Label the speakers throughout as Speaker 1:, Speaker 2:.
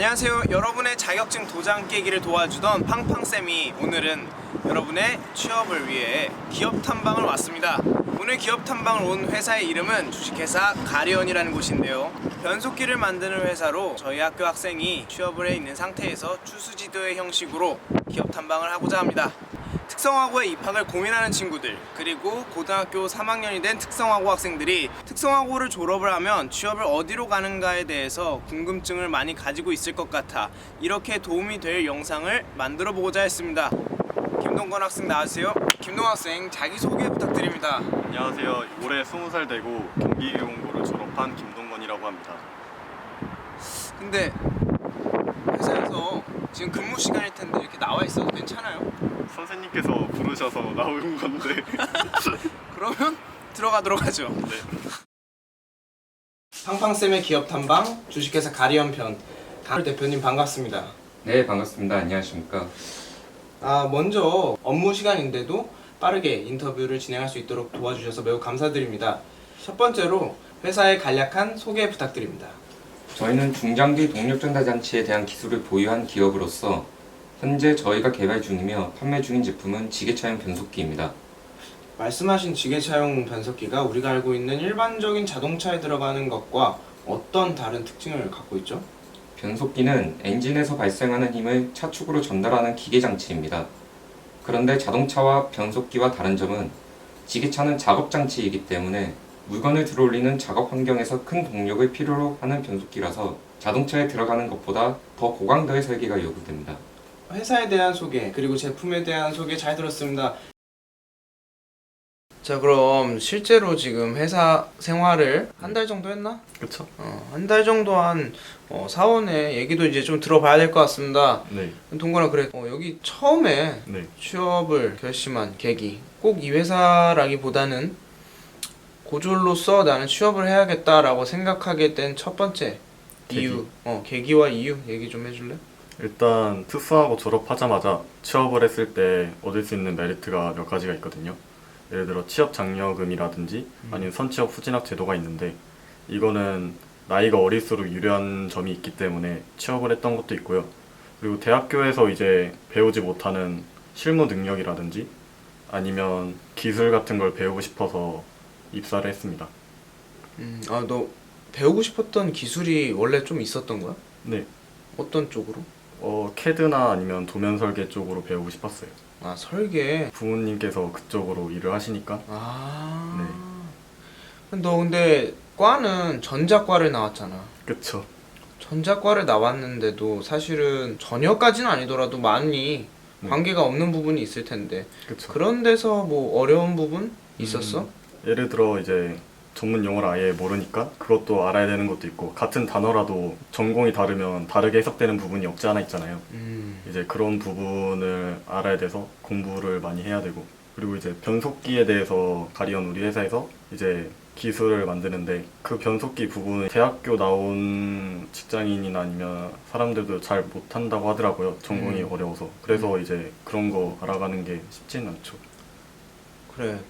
Speaker 1: 안녕하세요. 여러분의 자격증 도장 깨기를 도와주던 팡팡쌤이 오늘은 여러분의 취업을 위해 기업 탐방을 왔습니다. 오늘 기업 탐방을 온 회사의 이름은 주식회사 가리언이라는 곳인데요. 변속기를 만드는 회사로 저희 학교 학생이 취업을 해 있는 상태에서 추수지도의 형식으로 기업 탐방을 하고자 합니다. 특성화고에 입학을 고민하는 친구들, 그리고 고등학교 3학년이 된 특성화고 학생들이 특성화고를 졸업을 하면 취업을 어디로 가는가에 대해서 궁금증을 많이 가지고 있을 것 같아 이렇게 도움이 될 영상을 만들어 보고자 했습니다. 김동건 학생 나와주세요. 김동건 학생 자기소개 부탁드립니다.
Speaker 2: 안녕하세요. 올해 20살 되고 경기계공고를 졸업한 김동건이라고 합니다.
Speaker 1: 근데 회사에서 지금 근무 시간일 텐데 이렇게 나와 있어도 괜찮아요?
Speaker 2: 선생님께서 부르셔서 나온 건데.
Speaker 1: 그러면 들어가도록 하죠.
Speaker 2: 네.
Speaker 1: 팡팡쌤의 기업 탐방 주식회사 가리언 편 가을 대표님 반갑습니다.
Speaker 3: 네, 반갑습니다. 안녕하십니까.
Speaker 1: 먼저 업무 시간인데도 빠르게 인터뷰를 진행할 수 있도록 도와주셔서 매우 감사드립니다. 첫 번째로 회사의 간략한 소개 부탁드립니다.
Speaker 3: 저희는 중장비 동력전달 장치에 대한 기술을 보유한 기업으로서 현재 저희가 개발 중이며 판매 중인 제품은 지게차용 변속기입니다.
Speaker 1: 말씀하신 지게차용 변속기가 우리가 알고 있는 일반적인 자동차에 들어가는 것과 어떤 다른 특징을 갖고 있죠?
Speaker 3: 변속기는 엔진에서 발생하는 힘을 차축으로 전달하는 기계 장치입니다. 그런데 자동차와 변속기와 다른 점은 지게차는 작업 장치이기 때문에 물건을 들어올리는 작업 환경에서 큰 동력을 필요로 하는 변속기라서 자동차에 들어가는 것보다 더 고강도의 설계가 요구됩니다.
Speaker 1: 회사에 대한 소개 그리고 제품에 대한 소개 잘 들었습니다. 자, 그럼 실제로 지금 회사 생활을 한 달 정도 했나?
Speaker 2: 그쵸?
Speaker 1: 한 달 정도 한 사원의 얘기도 이제 좀 들어봐야 될 것 같습니다.
Speaker 2: 네.
Speaker 1: 동건아, 그래, 여기 처음에
Speaker 2: 네.
Speaker 1: 취업을 결심한 계기, 꼭 이 회사라기보다는 고졸로서 나는 취업을 해야겠다라고 생각하게 된 첫 번째 이유, 계기와 이유 얘기 좀 해줄래?
Speaker 2: 일단 특수하고 졸업하자마자 취업을 했을 때 얻을 수 있는 메리트가 몇 가지가 있거든요. 예를 들어 취업 장려금이라든지 아니면 선취업 후진학 제도가 있는데 이거는 나이가 어릴수록 유리한 점이 있기 때문에 취업을 했던 것도 있고요. 그리고 대학교에서 이제 배우지 못하는 실무 능력이라든지 아니면 기술 같은 걸 배우고 싶어서 입사를 했습니다.
Speaker 1: 너 배우고 싶었던 기술이 원래 좀 있었던 거야?
Speaker 2: 네.
Speaker 1: 어떤 쪽으로?
Speaker 2: 캐드나 아니면 도면 설계 쪽으로 배우고 싶었어요.
Speaker 1: 설계.
Speaker 2: 부모님께서 그쪽으로 일을 하시니까.
Speaker 1: 너 근데 과는 전자과를 나왔잖아.
Speaker 2: 그쵸.
Speaker 1: 전자과를 나왔는데도 사실은 전혀까지는 아니더라도 많이 관계가 없는 부분이 있을 텐데.
Speaker 2: 그쵸.
Speaker 1: 그런 데서 뭐 어려운 부분 있었어?
Speaker 2: 예를 들어 이제 전문 용어를 아예 모르니까 그것도 알아야 되는 것도 있고 같은 단어라도 전공이 다르면 다르게 해석되는 부분이 없지 않아 있잖아요. 이제 그런 부분을 알아야 돼서 공부를 많이 해야 되고 그리고 이제 변속기에 대해서 가리언 우리 회사에서 이제 기술을 만드는데 그 변속기 부분을 대학교 나온 직장인이나 아니면 사람들도 잘 못한다고 하더라고요. 전공이 어려워서. 그래서 이제 그런 거 알아가는 게 쉽지는 않죠.
Speaker 1: 그래.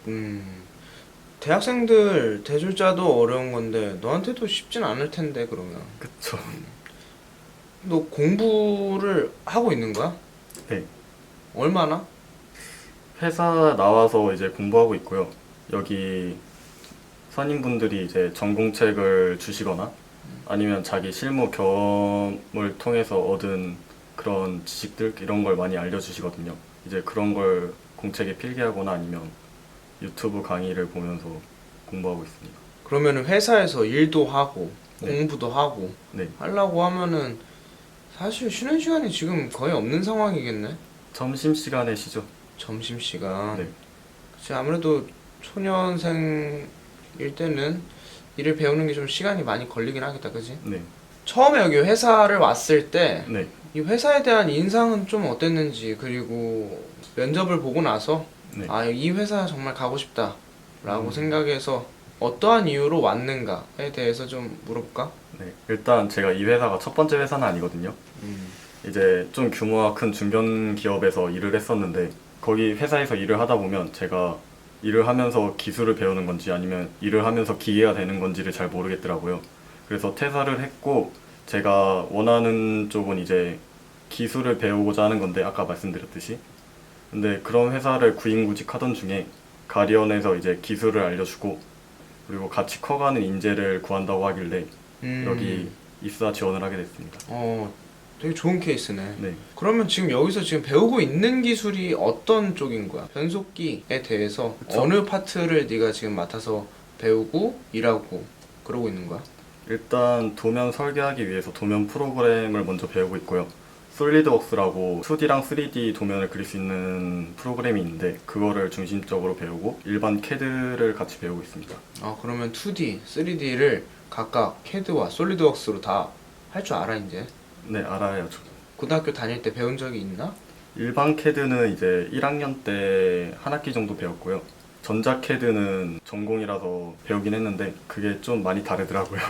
Speaker 1: 대학생들 대졸자도 어려운 건데 너한테도 쉽진 않을 텐데 그러면.
Speaker 2: 그쵸.
Speaker 1: 너 공부를 하고 있는 거야?
Speaker 2: 네.
Speaker 1: 얼마나?
Speaker 2: 회사 나와서 이제 공부하고 있고요. 여기 선임분들이 이제 전공책을 주시거나 아니면 자기 실무 경험을 통해서 얻은 그런 지식들 이런 걸 많이 알려주시거든요. 이제 그런 걸 공책에 필기하거나 아니면 유튜브 강의를 보면서 공부하고 있습니다.
Speaker 1: 그러면은 회사에서 일도 하고
Speaker 2: 네.
Speaker 1: 공부도 하고
Speaker 2: 네.
Speaker 1: 하려고 하면은 사실 쉬는 시간이 지금 거의 없는 상황이겠네.
Speaker 2: 점심시간에 쉬죠.
Speaker 1: 점심시간.
Speaker 2: 네.
Speaker 1: 그치, 아무래도 초년생일 때는 일을 배우는 게 좀 시간이 많이 걸리긴 하겠다, 그치?
Speaker 2: 네.
Speaker 1: 처음에 여기 회사를 왔을 때
Speaker 2: 네.
Speaker 1: 이 회사에 대한 인상은 좀 어땠는지, 그리고 면접을 보고 나서
Speaker 2: 네.
Speaker 1: 이 회사 정말 가고 싶다 라고 생각해서 어떠한 이유로 왔는가에 대해서 좀 물어볼까?
Speaker 2: 네. 일단 제가 이 회사가 첫 번째 회사는 아니거든요. 이제 좀 규모가 큰 중견 기업에서 일을 했었는데 거기 회사에서 일을 하다 보면 제가 일을 하면서 기술을 배우는 건지 아니면 일을 하면서 기계가 되는 건지를 잘 모르겠더라고요. 그래서 퇴사를 했고 제가 원하는 쪽은 이제 기술을 배우고자 하는 건데 아까 말씀드렸듯이 근데 그런 회사를 구인구직하던 중에 가리언에서 이제 기술을 알려주고 그리고 같이 커가는 인재를 구한다고 하길래 여기 입사 지원을 하게 됐습니다.
Speaker 1: 되게 좋은 케이스네.
Speaker 2: 네.
Speaker 1: 그러면 지금 여기서 지금 배우고 있는 기술이 어떤 쪽인 거야? 변속기에 대해서
Speaker 2: 그쵸.
Speaker 1: 어느 파트를 네가 지금 맡아서 배우고 일하고 그러고 있는 거야?
Speaker 2: 일단 도면 설계하기 위해서 도면 프로그램을 먼저 배우고 있고요. 솔리드웍스라고 2D랑 3D 도면을 그릴 수 있는 프로그램이 있는데 그거를 중심적으로 배우고 일반 CAD를 같이 배우고 있습니다.
Speaker 1: 그러면 2D, 3D를 각각 CAD와 솔리드웍스로 다 할 줄 알아 이제?
Speaker 2: 네, 알아야죠.
Speaker 1: 고등학교 다닐 때 배운 적이 있나?
Speaker 2: 일반 CAD는 이제 1학년 때 한 학기 정도 배웠고요. 전자 CAD는 전공이라서 배우긴 했는데 그게 좀 많이 다르더라고요.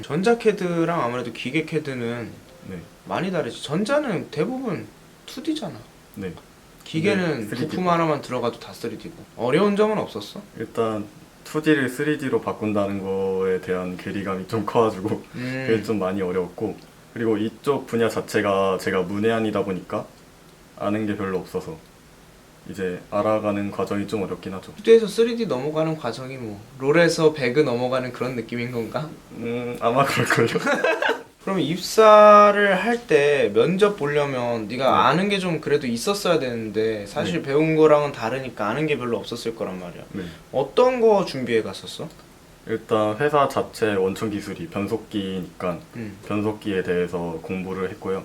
Speaker 1: 전자 CAD랑 아무래도 기계 CAD는
Speaker 2: 네,
Speaker 1: 많이 다르지. 전자는 대부분 2D잖아.
Speaker 2: 네.
Speaker 1: 기계는
Speaker 2: 네, 3D 고.
Speaker 1: 부품 하나만 들어가도 다 3D고. 어려운 점은 없었어?
Speaker 2: 일단 2D를 3D로 바꾼다는 거에 대한 괴리감이 좀 커가지고 그게 좀 많이 어려웠고 그리고 이쪽 분야 자체가 제가 문해안이다 보니까 아는 게 별로 없어서 이제 알아가는 과정이 좀 어렵긴 하죠.
Speaker 1: 2D에서 3D 넘어가는 과정이 뭐 롤에서 배그 넘어가는 그런 느낌인 건가?
Speaker 2: 아마 그럴걸요.
Speaker 1: 그러면 입사를 할 때 면접 보려면 네가
Speaker 2: 네.
Speaker 1: 아는 게 좀 그래도 있었어야 되는데 사실
Speaker 2: 네.
Speaker 1: 배운 거랑은 다르니까 아는 게 별로 없었을 거란 말이야.
Speaker 2: 네.
Speaker 1: 어떤 거 준비해 갔었어?
Speaker 2: 일단 회사 자체 원천 기술이 변속기니까
Speaker 1: 음.
Speaker 2: 변속기에 대해서 공부를 했고요.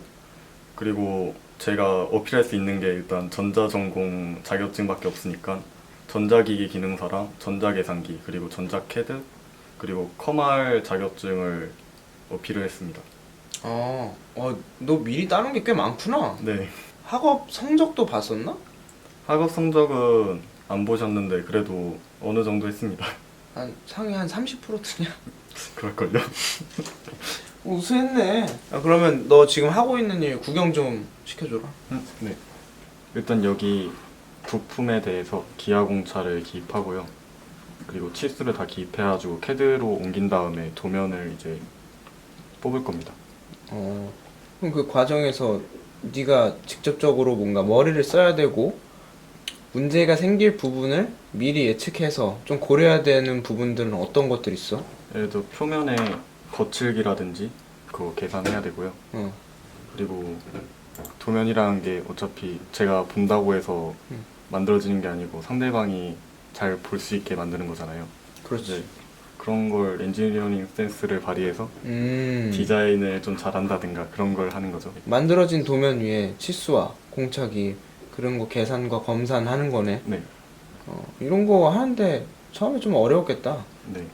Speaker 2: 그리고 제가 어필할 수 있는 게 일단 전자전공 자격증밖에 없으니까 전자기기 기능사랑 전자계산기 그리고 전자 CAD 그리고 커말 자격증을 어필을 했습니다.
Speaker 1: 너 미리 따는 게 꽤 많구나.
Speaker 2: 네.
Speaker 1: 학업 성적도 봤었나?
Speaker 2: 학업 성적은 안 보셨는데 그래도 어느 정도 했습니다.
Speaker 1: 상위 한 30% 드냐?
Speaker 2: 그럴걸요?
Speaker 1: 우수했네. 그러면 너 지금 하고 있는 일 구경 좀 시켜줘라.
Speaker 2: 네. 일단 여기 부품에 대해서 기아공차를 기입하고요. 그리고 치수를 다 기입해가지고 CAD로 옮긴 다음에 도면을 이제 뽑을 겁니다.
Speaker 1: 그럼 그 과정에서 네가 직접적으로 뭔가 머리를 써야 되고 문제가 생길 부분을 미리 예측해서 좀 고려해야 되는 부분들은 어떤 것들 있어?
Speaker 2: 예를 들어 표면의 거칠기라든지 그거 계산해야 되고요. 그리고 도면이라는 게 어차피 제가 본다고 해서 만들어지는 게 아니고 상대방이 잘 볼 수 있게 만드는 거잖아요.
Speaker 1: 그렇지.
Speaker 2: 그런 걸 엔지니어링 센스를 발휘해서 디자인을 좀 잘한다든가 그런 걸 하는 거죠.
Speaker 1: 만들어진 도면 위에 치수와 공차기 그런 거 계산과 검산하는 거네.
Speaker 2: 네,
Speaker 1: 이런 거 하는데 처음에 좀 어려웠겠다.
Speaker 2: 네,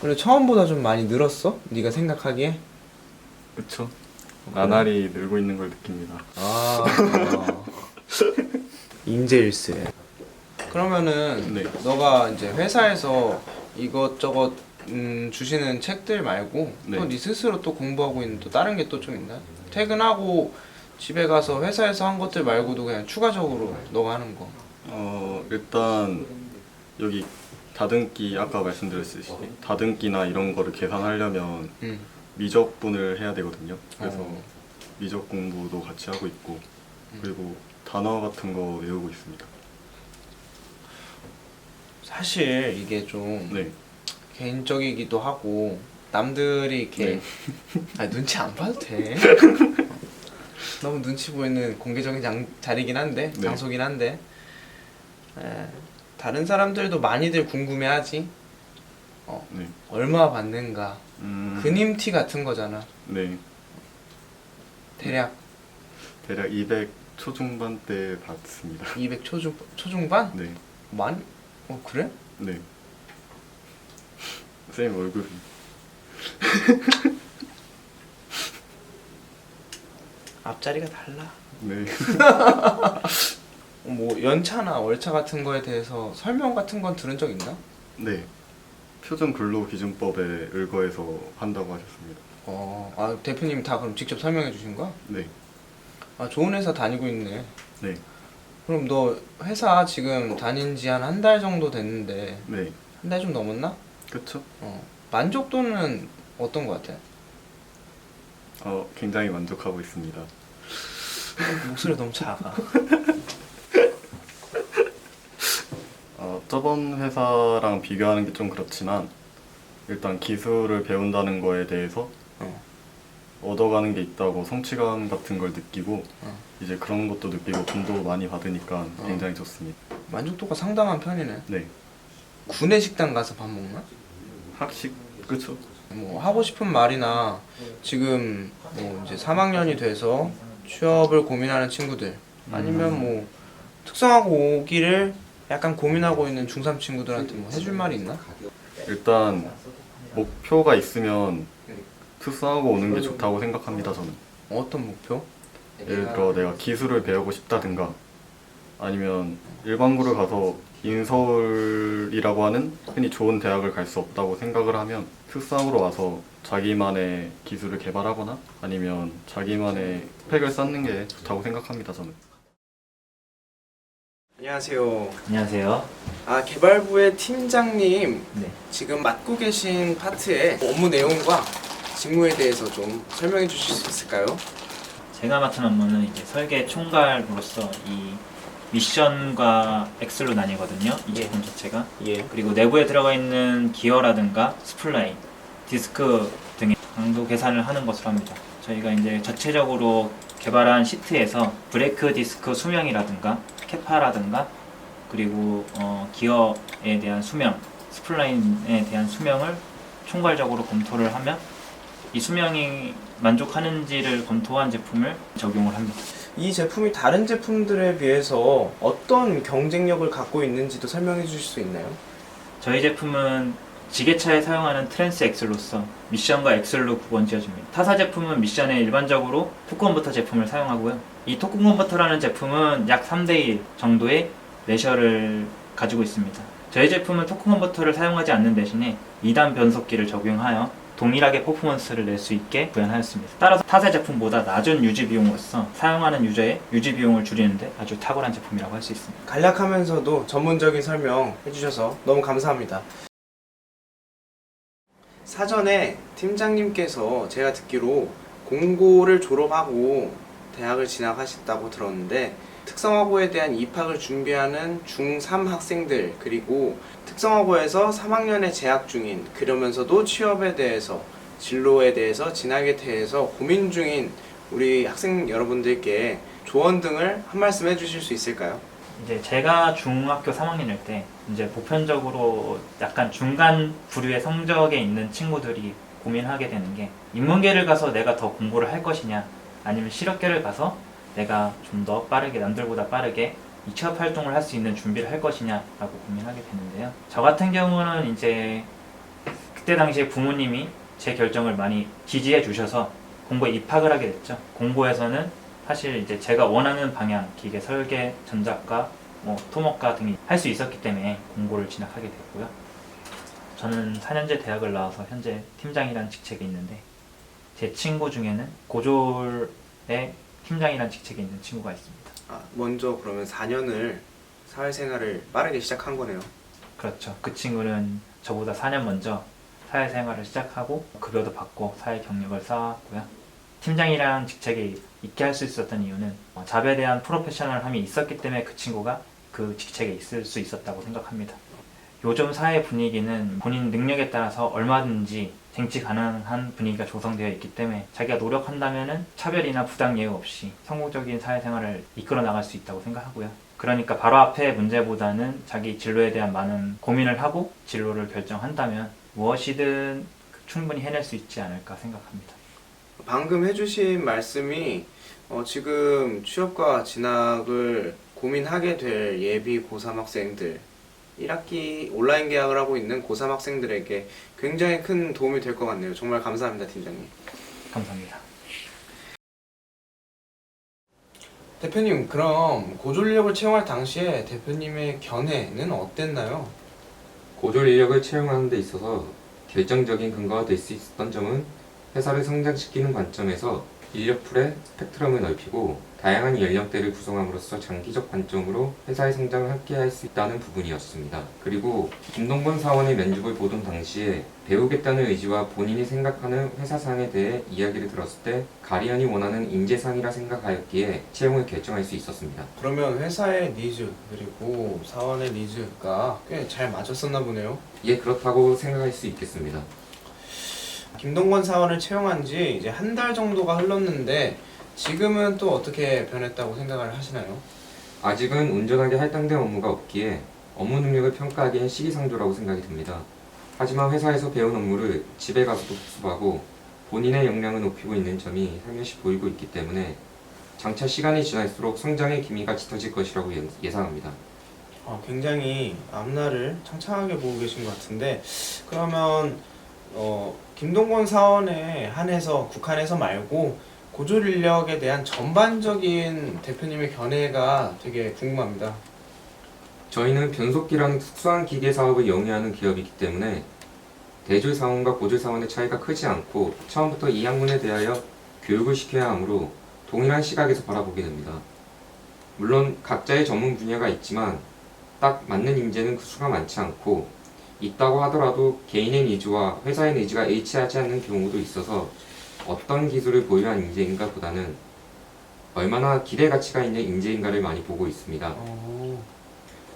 Speaker 1: 그래 처음보다 좀 많이 늘었어? 네가 생각하기에?
Speaker 2: 그쵸. 나날이 늘고 있는 걸 느낍니다.
Speaker 1: 인재일세. 그러면은
Speaker 2: 네.
Speaker 1: 너가 이제 회사에서 이것저것 주시는 책들 말고
Speaker 2: 네.
Speaker 1: 또 네 스스로 또 공부하고 있는 또 다른 게 또 좀 있나? 퇴근하고 집에 가서 회사에서 한 것들 말고도 그냥 추가적으로 너가 하는 거.
Speaker 2: 일단 여기 다듬기 아까 말씀드렸듯이 다듬기나 이런 거를 계산하려면 미적분을 해야 되거든요. 그래서 미적 공부도 같이 하고 있고 그리고 단어 같은 거 외우고 있습니다.
Speaker 1: 사실 이게 좀
Speaker 2: 네,
Speaker 1: 개인적이기도 하고 남들이 이렇게 눈치 안 봐도 돼. 너무 눈치 보이는 공개적인 자리긴 한데
Speaker 2: 네.
Speaker 1: 장소긴 한데 다른 사람들도 많이들 궁금해하지.
Speaker 2: 네,
Speaker 1: 얼마 받는가 근임티 같은 거잖아.
Speaker 2: 네,
Speaker 1: 대략
Speaker 2: 대략 200 초중반대 받습니다.
Speaker 1: 200 초중반?
Speaker 2: 네,
Speaker 1: 많이? 그래?
Speaker 2: 네. 쌤 얼굴이
Speaker 1: 앞자리가 달라.
Speaker 2: 네.
Speaker 1: 뭐 연차나 월차 같은 거에 대해서 설명 같은 건 들은 적 있나?
Speaker 2: 네. 표준 근로기준법에 의거해서 한다고 하셨습니다.
Speaker 1: 대표님 다 그럼 직접 설명해 주신 거야?
Speaker 2: 네.
Speaker 1: 좋은 회사 다니고 있네.
Speaker 2: 네.
Speaker 1: 그럼 너 회사 지금 다닌 지 한 달 정도 됐는데
Speaker 2: 네.
Speaker 1: 한 달 좀 넘었나?
Speaker 2: 그쵸?
Speaker 1: 만족도는 어떤 거 같아?
Speaker 2: 굉장히 만족하고 있습니다.
Speaker 1: 목소리 너무 작아.
Speaker 2: 저번 회사랑 비교하는 게 좀 그렇지만 일단 기술을 배운다는 거에 대해서 얻어가는 게 있다고 성취감 같은 걸 느끼고 이제 그런 것도 느끼고 돈도 많이 받으니까 굉장히 좋습니다.
Speaker 1: 만족도가 상당한 편이네.
Speaker 2: 네,
Speaker 1: 구내 식당 가서 밥 먹나?
Speaker 2: 학식 그쵸?
Speaker 1: 뭐 하고 싶은 말이나 지금 뭐 이제 3학년이 돼서 취업을 고민하는 친구들 아니면 뭐 특성화고 오기를 약간 고민하고 있는 중3 친구들한테 뭐 해줄 말이 있나?
Speaker 2: 일단 목표가 있으면 특성하고 오는 게 좋다고 생각합니다. 저는
Speaker 1: 어떤 목표?
Speaker 2: 예를 들어 내가 기술을 배우고 싶다든가 아니면 일반고를 가서 인서울이라고 하는 흔히 좋은 대학을 갈 수 없다고 생각을 하면 특성으로 와서 자기만의 기술을 개발하거나 아니면 자기만의 스펙을 쌓는 게 좋다고 생각합니다. 저는.
Speaker 1: 안녕하세요.
Speaker 4: 안녕하세요.
Speaker 1: 개발부의 팀장님
Speaker 4: 네.
Speaker 1: 지금 맡고 계신 파트의 업무 내용과 직무에 대해서 좀 설명해 주실 수 있을까요?
Speaker 4: 제가 맡은 업무는 이제 설계 총괄으로서 이 미션과 엑셀로 나뉘거든요. 이 제품 자체가.
Speaker 1: 예.
Speaker 4: 그리고 내부에 들어가 있는 기어라든가 스플라인, 디스크 등의 강도 계산을 하는 것으로 합니다. 저희가 이제 전체적으로 개발한 시트에서 브레이크 디스크 수명이라든가 캐파라든가 그리고 기어에 대한 수명, 스플라인에 대한 수명을 총괄적으로 검토를 하며 이 수명이 만족하는지를 검토한 제품을 적용을 합니다.
Speaker 1: 이 제품이 다른 제품들에 비해서 어떤 경쟁력을 갖고 있는지도 설명해 주실 수 있나요?
Speaker 4: 저희 제품은 지게차에 사용하는 트랜스 엑셀로서 미션과 엑셀로 구분 지어줍니다. 타사 제품은 미션에 일반적으로 토크컨버터 제품을 사용하고요. 이 토크컨버터라는 제품은 약 3대1 정도의 레셔를 가지고 있습니다. 저희 제품은 토크컨버터를 사용하지 않는 대신에 2단 변속기를 적용하여 동일하게 퍼포먼스를 낼 수 있게 구현하였습니다. 따라서 타사 제품보다 낮은 유지 비용으로서 사용하는 유저의 유지 비용을 줄이는데 아주 탁월한 제품이라고 할 수 있습니다.
Speaker 1: 간략하면서도 전문적인 설명 해주셔서 너무 감사합니다. 사전에 팀장님께서 제가 듣기로 공고를 졸업하고 대학을 진학하셨다고 들었는데 특성화고에 대한 입학을 준비하는 중3 학생들 그리고 특성화고에서 3학년에 재학 중인 그러면서도 취업에 대해서 진로에 대해서 진학에 대해서 고민 중인 우리 학생 여러분들께 조언 등을 한 말씀 해주실 수 있을까요?
Speaker 4: 이제 제가 중학교 3학년일 때 이제 보편적으로 약간 중간 부류의 성적에 있는 친구들이 고민하게 되는 게 인문계를 가서 내가 더 공부를 할 것이냐 아니면 실업계를 가서 내가 좀 더 빠르게 남들보다 빠르게 이 취업 활동을 할 수 있는 준비를 할 것이냐라고 고민하게 되는데요. 저 같은 경우는 이제 그때 당시에 부모님이 제 결정을 많이 지지해 주셔서 공고에 입학을 하게 됐죠. 공고에서는 사실 이제 제가 원하는 방향, 기계 설계, 전자과, 뭐 토목과 등이 할 수 있었기 때문에 공고를 진학하게 됐고요. 저는 4년제 대학을 나와서 현재 팀장이라는 직책이 있는데 제 친구 중에는 고졸의 팀장이라는 직책이 있는 친구가 있습니다.
Speaker 1: 먼저 그러면 4년을 사회생활을 빠르게 시작한 거네요.
Speaker 4: 그렇죠. 그 친구는 저보다 4년 먼저 사회생활을 시작하고 급여도 받고 사회 경력을 쌓았고요. 팀장이라는 직책이 있게 할 수 있었던 이유는 잡에 대한 프로페셔널함이 있었기 때문에 그 친구가 그 직책에 있을 수 있었다고 생각합니다. 요즘 사회 분위기는 본인 능력에 따라서 얼마든지 쟁취 가능한 분위기가 조성되어 있기 때문에 자기가 노력한다면 차별이나 부당 예우 없이 성공적인 사회생활을 이끌어 나갈 수 있다고 생각하고요. 그러니까 바로 앞의 문제보다는 자기 진로에 대한 많은 고민을 하고 진로를 결정한다면 무엇이든 충분히 해낼 수 있지 않을까 생각합니다.
Speaker 1: 방금 해주신 말씀이 지금 취업과 진학을 고민하게 될 예비 고3 학생들 1학기 온라인 계약을 하고 있는 고3 학생들에게 굉장히 큰 도움이 될 것 같네요. 정말 감사합니다, 팀장님.
Speaker 4: 감사합니다.
Speaker 1: 대표님, 그럼 고졸 인력을 채용할 당시에 대표님의 견해는 어땠나요?
Speaker 3: 고졸 인력을 채용하는 데 있어서 결정적인 근거가 될 수 있었던 점은 회사를 성장시키는 관점에서 인력풀의 스펙트럼을 넓히고 다양한 연령대를 구성함으로써 장기적 관점으로 회사의 성장을 함께할 수 있다는 부분이었습니다. 그리고 김동건 사원의 면접을 보던 당시에 배우겠다는 의지와 본인이 생각하는 회사상에 대해 이야기를 들었을 때 가리언이 원하는 인재상이라 생각하였기에 채용을 결정할 수 있었습니다.
Speaker 1: 그러면 회사의 니즈 그리고 사원의 니즈가 꽤 잘 맞았었나 보네요.
Speaker 3: 예, 그렇다고 생각할 수 있겠습니다.
Speaker 1: 김동건 사원을 채용한 지 이제 한 달 정도가 흘렀는데 지금은 또 어떻게 변했다고 생각을 하시나요?
Speaker 3: 아직은 온전하게 할당된 업무가 없기에 업무 능력을 평가하기엔 시기상조라고 생각이 듭니다. 하지만 회사에서 배운 업무를 집에 가서도 복습하고 본인의 역량을 높이고 있는 점이 살며시 보이고 있기 때문에 장차 시간이 지날수록 성장의 기미가 짙어질 것이라고 예상합니다.
Speaker 1: 굉장히 앞날을 창창하게 보고 계신 것 같은데 그러면 김동건 사원에 한해서 국한해서 말고 고졸 인력에 대한 전반적인 대표님의 견해가 되게 궁금합니다.
Speaker 3: 저희는 변속기라는 특수한 기계 사업을 영위하는 기업이기 때문에 대졸 사원과 고졸 사원의 차이가 크지 않고 처음부터 이 학문에 대하여 교육을 시켜야 하므로 동일한 시각에서 바라보게 됩니다. 물론 각자의 전문 분야가 있지만 딱 맞는 인재는 그 수가 많지 않고 있다고 하더라도 개인의 니즈와 회사의 니즈가 일치하지 않는 경우도 있어서 어떤 기술을 보유한 인재인가 보다는 얼마나 기대 가치가 있는 인재인가를 많이 보고 있습니다.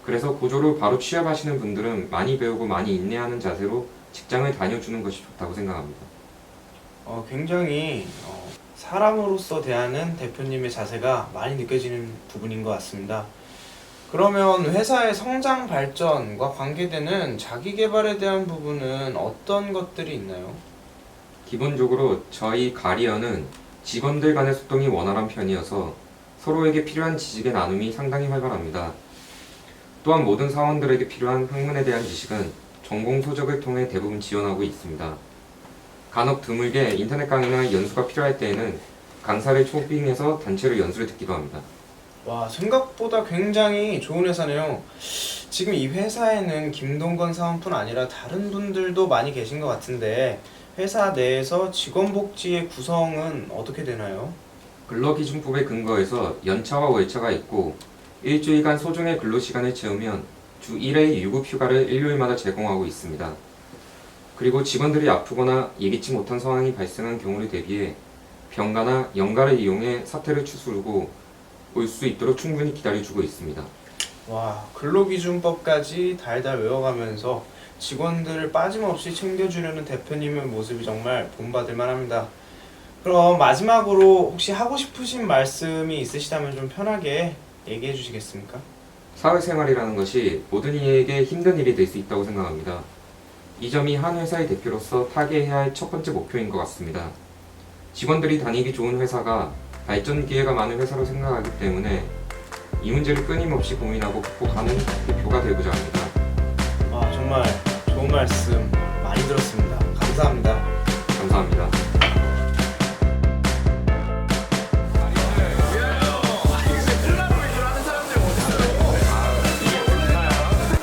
Speaker 3: 그래서 고졸로 바로 취업하시는 분들은 많이 배우고 많이 인내하는 자세로 직장을 다녀주는 것이 좋다고 생각합니다.
Speaker 1: 굉장히 사람으로서 대하는 대표님의 자세가 많이 느껴지는 부분인 것 같습니다. 그러면 회사의 성장 발전과 관계되는 자기 개발에 대한 부분은 어떤 것들이 있나요?
Speaker 3: 기본적으로 저희 가리언은 직원들 간의 소통이 원활한 편이어서 서로에게 필요한 지식의 나눔이 상당히 활발합니다. 또한 모든 사원들에게 필요한 학문에 대한 지식은 전공 소적을 통해 대부분 지원하고 있습니다. 간혹 드물게 인터넷 강의나 연수가 필요할 때에는 강사를 초빙해서 단체로 연수를 듣기도 합니다.
Speaker 1: 와, 생각보다 굉장히 좋은 회사네요. 지금 이 회사에는 김동건 사원뿐 아니라 다른 분들도 많이 계신 것 같은데 회사 내에서 직원복지의 구성은 어떻게 되나요?
Speaker 3: 근로기준법에 근거해서 연차와 월차가 있고 일주일간 소정의 근로시간을 채우면 주 1회 유급휴가를 일요일마다 제공하고 있습니다. 그리고 직원들이 아프거나 예기치 못한 상황이 발생한 경우를 대비해 병가나 연가를 이용해 사태를 추스르고 올 수 있도록 충분히 기다려주고 있습니다.
Speaker 1: 와, 근로기준법까지 달달 외워가면서 직원들을 빠짐없이 챙겨주려는 대표님의 모습이 정말 본받을 만합니다. 그럼 마지막으로 혹시 하고 싶으신 말씀이 있으시다면 좀 편하게 얘기해 주시겠습니까?
Speaker 3: 사회생활이라는 것이 모든 이에게 힘든 일이 될 수 있다고 생각합니다. 이 점이 한 회사의 대표로서 타개해야 할 첫 번째 목표인 것 같습니다. 직원들이 다니기 좋은 회사가 발전 기회가 많은 회사로 생각하기 때문에 이 문제를 끊임없이 고민하고 극복하는 대표가 되고자 합니다.
Speaker 1: 정말 좋은 말씀 많이 들었습니다. 감사합니다.
Speaker 3: 감사합니다.